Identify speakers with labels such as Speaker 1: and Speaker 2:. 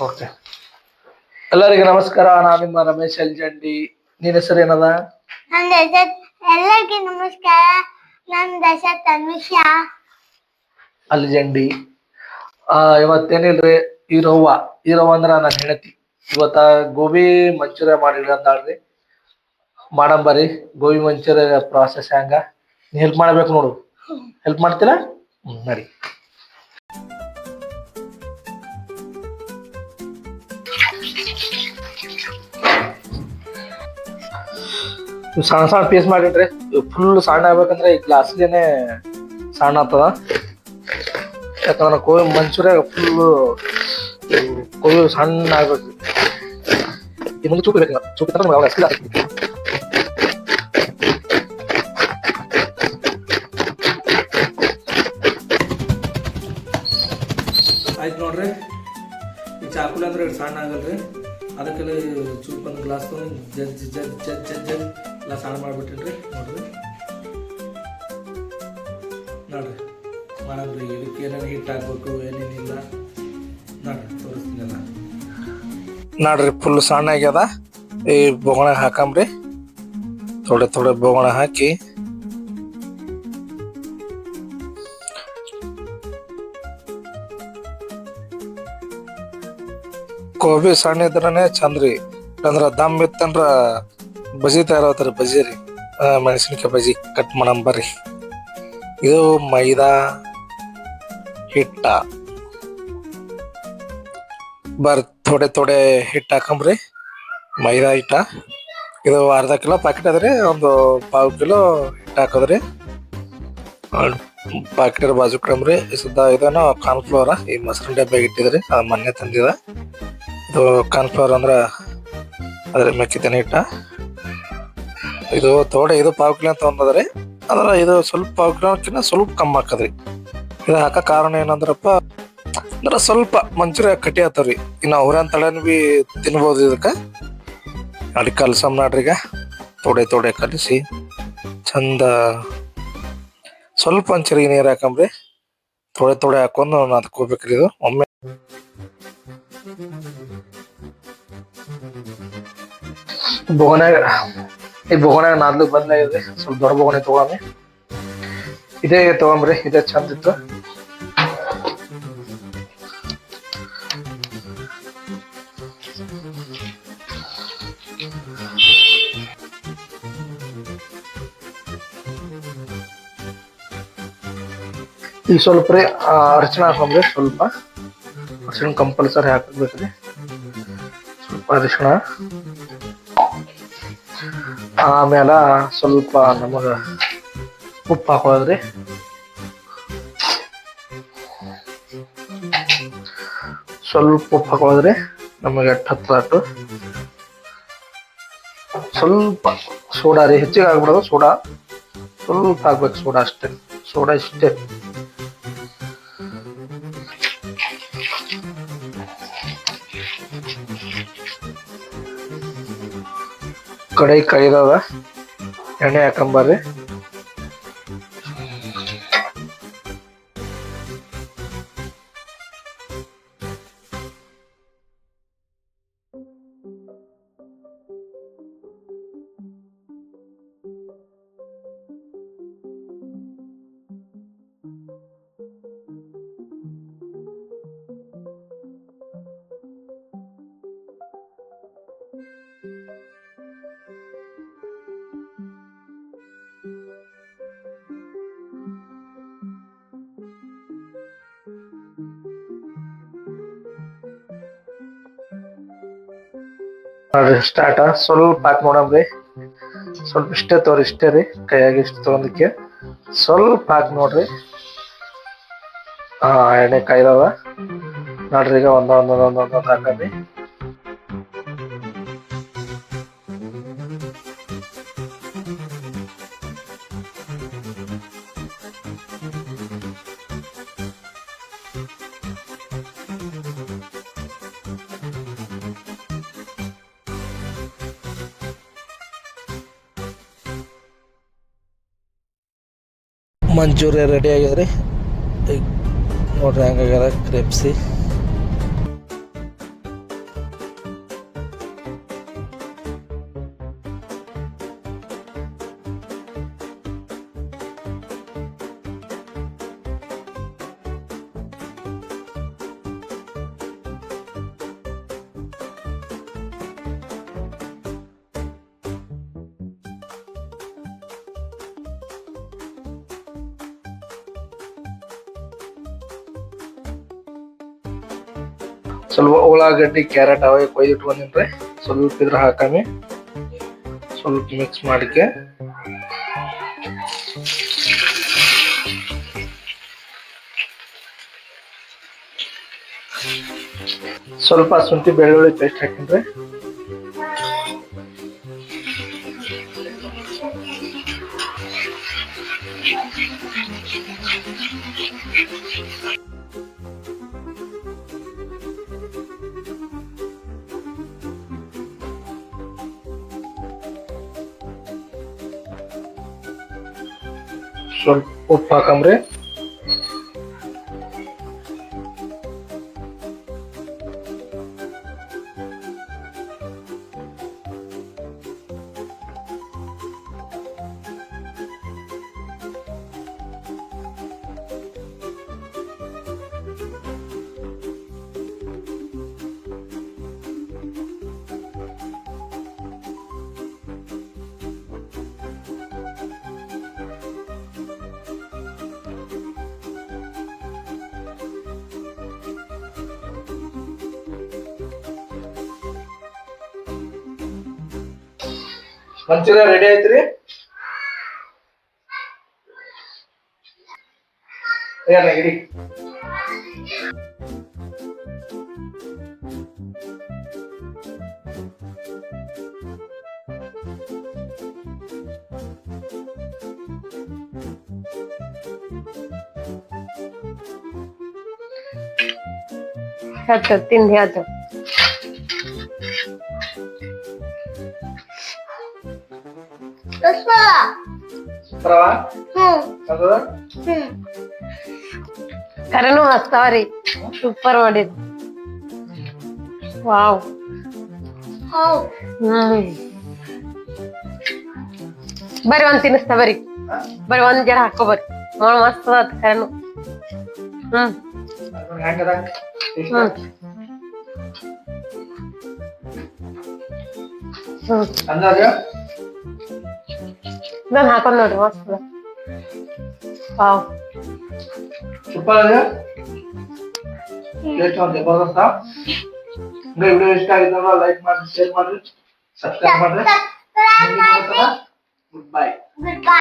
Speaker 1: Okay. ಎಲ್ಲರಿಗೆ ನಮಸ್ಕಾರ. ನಾನು ನಿಮ್ಮ ರಮೇಶ್ ಅಲ್ಜಂಡಿ. ನಿನ್ನ ಹೆಸರು ಏನದ?
Speaker 2: ನನ್ನ ಹೆಸರು ಎಲ್ಲರಿಗೂ ನಮಸ್ಕಾರ. ನನ್ನ ಹೆಸರು ತನುಷಾ
Speaker 1: ಅಲ್ಜಂಡಿ. ಇವತ್ತೇನಿಲ್ರಿ, ಈರವ್ವ ಅಂದ್ರ ನನ್ನ ಹೆಂಡತಿ. ಇವತ್ತ ಗೋಬಿ ಮಂಚೂರಿಯಾ ಮಾಡಿಡ್ರಿ ಅಂತಾಳ್ರಿ. ಮಾಡಂಬರಿ ಗೋಬಿ ಮಂಚೂರಿಯಾ ಪ್ರಾಸೆಸ್ ಹೆಂಗ ನೀ ಹೆಲ್ಪ್ ಮಾಡ್ಬೇಕು ನೋಡು. ಹೆಲ್ಪ್ ಮಾಡ್ತೀರಾ? ನಡಿ. ಸಣ್ಣ ಸಣ್ಣ ಪೀಸ್ ಮಾಡಿಡ್ರಿ. ಫುಲ್ ಸಣ್ಣ ಆಗ್ಬೇಕಂದ್ರೆ ಈ ಗ್ಲಾಸ್ಲೇನೆ ಸಣ್ಣ ಆಗ್ತದ. ಯಾಕಂದ್ರೆ ಗೋಬಿ ಮಂಚೂರಿಯಾ ಫುಲ್ ಗೋಬಿ ಸಣ್ಣ ಆಗ್ಬೇಕು. ಈ ಮುಂದೆ ಚೂಪಿ ಬೇಕಿಲ್ಲ, ಚೂಪಿ ತರ ನಮ್ಗೆ ಅಸ್ಕಿಲ್ಲ. ಆಯ್ತು ನೋಡ್ರಿ. ಈ ಚಾಕುಲಿ ಅಂದ್ರೆ ಸಣ್ಣ ಆಗಲ್ರಿ, ಅದಕ್ಕೆಲ್ಲ ಚೂಪ್ ಒಂದು ಗ್ಲಾಸ್ ತೊಗೊಂಡು ಜಜ್ ಜಜ್ ಜಜ್ ಜಜ್ ಜಜ್ ಎಲ್ಲ ಸಣ್ಣ ಮಾಡಿಬಿಟ್ಟಿನ್ರಿ. ನೋಡ್ರಿ ಮಾಡಂದ್ರಿ. ಇದಕ್ಕೆ ಏನೇನು ಹಿಟ್ಟು ಹಾಕ್ಬೇಕು ಏನೇನಿಲ್ಲ ನೋಡ್ರಿ ತೋರಿಸ್ತೀನಲ್ಲ. ನೋಡ್ರಿ ಫುಲ್ ಸಣ್ಣ ಆಗ್ಯದ. ಈ ಬೊಗಣ ಹಾಕಂಬ್ರಿ. ಥೋಡೆ ಬೊಗಣ ಹಾಕಿ ಗೋಬಿ ಸಣ್ಣ ಇದ್ರನೆ ಚಂದ್ರಿ. ಅಂದ್ರ ದಮ್ ಇತ್ತಂದ್ರ ಬಜಿ ತಯಾರವತ್ರಿ. ಬಜಿ ರೀ, ಮೆಣಸಿನ್ಕಾಯಿ ಬಜಿ ಕಟ್ ಮಾಡಂಬರ್ರಿ. ಇದು ಮೈದಾ ಹಿಟ್ಟ ಥೋಡೆ ಹಿಟ್ಟು ಹಾಕಂಬ್ರಿ. ಮೈದಾ ಹಿಟ್ಟ ಇದು ಅರ್ಧ ಕಿಲೋ ಪ್ಯಾಕೆಟ್ ಅದ್ರಿ. ಒಂದು 1/2 ಕಿಲೋ ಹಿಟ್ಟು ಹಾಕೋದ್ರಿ. ಪ್ಯಾಕೆಟ್ ಬಾಜು ಕಡಂಬ್ರಿ. ಇದನ್ನ ಕಾರ್ನ್ಫ್ಲವರ್ ಈ ಮೊಸರಿನ ಡಬ್ಬ್ಯಾಗ ಇಟ್ಟಿದ್ರಿ, ಅದು ಮೊನ್ನೆ ತಂದಿದ. ಇದು ಕಾರ್ನ್ಫ್ಲವರ್ ಅಂದ್ರ ಅದ್ರ ಮೆಕ್ಕಿತೇನೆ ಹಿಟ್ಟ. ಇದು ಇದು 1/2 ಕಿಲೋ ಅಂತ ಒಂದದ್ರಿ. ಅದ್ರ ಇದು ಸ್ವಲ್ಪ 1/2 ಕಿಲೋಕ್ಕಿಂತ ಸ್ವಲ್ಪ ಕಮ್ಮಿ ಹಾಕದ್ರಿ. ಇದು ಹಾಕ ಕಾರಣ ಏನಂದ್ರಪ್ಪ ಅಂದ್ರೆ ಸ್ವಲ್ಪ ಮಂಚೂರಿಯಾ ಕಟಿ ಆತವ್ರಿ. ಇನ್ನು ಅವ್ರೇನ್ ತಳನ್ ಬಿ ತಿನ್ಬೋದು. ಇದಕ್ಕೆ ಅಲ್ಲಿ ಕಲ್ಸಮ್ ನೋಡ್ರಿ. ಈಗ ಥೋಡೆ ಕಲಿಸಿ ಚಂದ ಸ್ವಲ್ಪ ಒಂಚೂರಿಗೆ ನೀರು ಹಾಕಂಬ್ರಿ. ಥೋಡೆ ಹಾಕೊಂಡು ಅದಕ್ಕೆ ಹೋಗ್ಬೇಕ್ರಿ. ಇದು ಒಮ್ಮೆ ಬೊಗಣಾಗ ನಾದ್ಲು ಬಂದಾಗಿದೆ. ಸ್ವಲ್ಪ ದೊಡ್ಡ ಬೊಗಣೆ ತಗೊಳಮಿ. ಇದೇ ತಗೊಂಬ್ರಿ, ಇದೇ ಚಂದ ಇತ್ತು. ಈಗ ಸ್ವಲ್ಪ ರೀ ಅರಿಶಿಣ ಹಾಕೊಂಬ್ರಿ. ಸ್ವಲ್ಪ ಅರಿಶಿಣ ಕಂಪಲ್ಸರಿ ಹಾಕಬೇಕ್ರಿ. ಸ್ವಲ್ಪ ಅರಿಶಿಣ, ಆಮೇಲೆ ಸ್ವಲ್ಪ ನಮಗ ಉಪ್ಪು ಹಾಕೋದ್ರಿ. ಸ್ವಲ್ಪ ಉಪ್ಪು ಹಾಕೋದ್ರಿ. ನಮಗೆ ಹತ್ತು ಸ್ವಲ್ಪ ಸೋಡಾ ರೀ. ಹೆಚ್ಚಿಗೆ ಆಗ್ಬಿಡೋದು ಸೋಡಾ, ಸ್ವಲ್ಪ ಹಾಕ್ಬೇಕು ಸೋಡಾ ಅಷ್ಟೇ. ಸೋಡಾ ಇಷ್ಟೇ. ಕಡಾಯಿ ಕಾಯ್ದವ, ಎಣ್ಣೆ ಹಾಕಂಬರ್ರಿ. ನೋಡ್ರಿ ಸ್ಟಾರ್ಟ. ಸ್ವಲ್ಪ ಹಾಕಿ ನೋಡಮ್ರಿ. ಸ್ವಲ್ಪ ಇಷ್ಟೇ ತೋರಿ, ಇಷ್ಟೇ ರೀ. ಕೈಯಾಗಿ ಇಷ್ಟು ತಗೊಂಡಕ್ಕೆ ಸ್ವಲ್ಪ ಹಾಕಿ ನೋಡ್ರಿ. ಎಣ್ಣೆ ಕಾಯ್ದವ ನೋಡ್ರಿ. ಈಗ ಒಂದೊಂದು ಹಾಕಿ. ಮಂಚೂರಿಯಾ ರೆಡಿ ಆಗ್ಯದ್ರಿ. ನೋಡ್ರಿ ಹೆಂಗಾಗ್ಯದ ಕ್ರೇಪ್ಸಿ. ಸ್ವಲ್ಪ ಉಳ್ಳಾಗಡ್ಡಿ ಕ್ಯಾರೆಟ್ ಅವೇ ಕೊಯ್ದು ಇಟ್ಕೊಂಡಿನ್ರಿ. ಸ್ವಲ್ಪ ಇದ್ರ ಹಾಕಮಿ, ಸ್ವಲ್ಪ ಮಿಕ್ಸ್ ಮಾಡಿಕೆ ಸ್ವಲ್ಪ ಶುಂಠಿ ಬೆಳ್ಳುಳ್ಳಿ ಪೇಸ್ಟ್ ಹಾಕಿನ್ರಿ. ಸ್ವಲ್ಪ ಉಪ್ಪು ಹಾಕಮ್ರಿ. ಮಂಚೂರಿಯ ರೆಡಿ ಐತ್ರಿ. ಇಡಿ
Speaker 3: ಹೇಳ್ತ ತಿಂದು ಹೇಳ್ತ.
Speaker 1: ಬರವಾ
Speaker 2: ಹ್ಮ್
Speaker 1: ಅದು
Speaker 2: ಹ್ಮ್
Speaker 3: ಕರೆನೂ ಮಸ್ತಾವ್ರಿ, ಸೂಪರ್ ಮಾಡಿದ್. ವಾವ್.
Speaker 2: ಹೌದ್
Speaker 3: ಬರ್ರಿ ಒಂದ್ ತಿನ್ನಿಸ್ತಾ ಬರ್ರಿ, ಬರ್ರಿ ಒಂದ್ ಜರ ಹಾಕೋ ಬರ್ರಿ. ನೋಡ್ ಮಸ್ತ್ ಅದ ಕರೆನು.
Speaker 1: ಹೆಂಗದ ಅಂದಾಜ
Speaker 3: ಇದನ್ನ ಹಾಕೊಂಡ್ ನೋಡ್ರಿ ಮಸ್ತ್ ಅದ. ವಾವ್.
Speaker 1: ಸೂಪರ್ ಅದ. ಟೇಸ್ಟ್ ಒಂದು ಜಬರ್ದಸ್ತ. ವಿಡಿಯೋ ಇಷ್ಟ ಆಗಿದ್ರೆ ಲೈಕ್ ಮಾಡಿ, ಶೇರ್ ಮಾಡಿ, ಸಬ್ಸ್ಕ್ರೈಬ್ ಮಾಡ್ರಿ. Good bye.
Speaker 2: Good bye.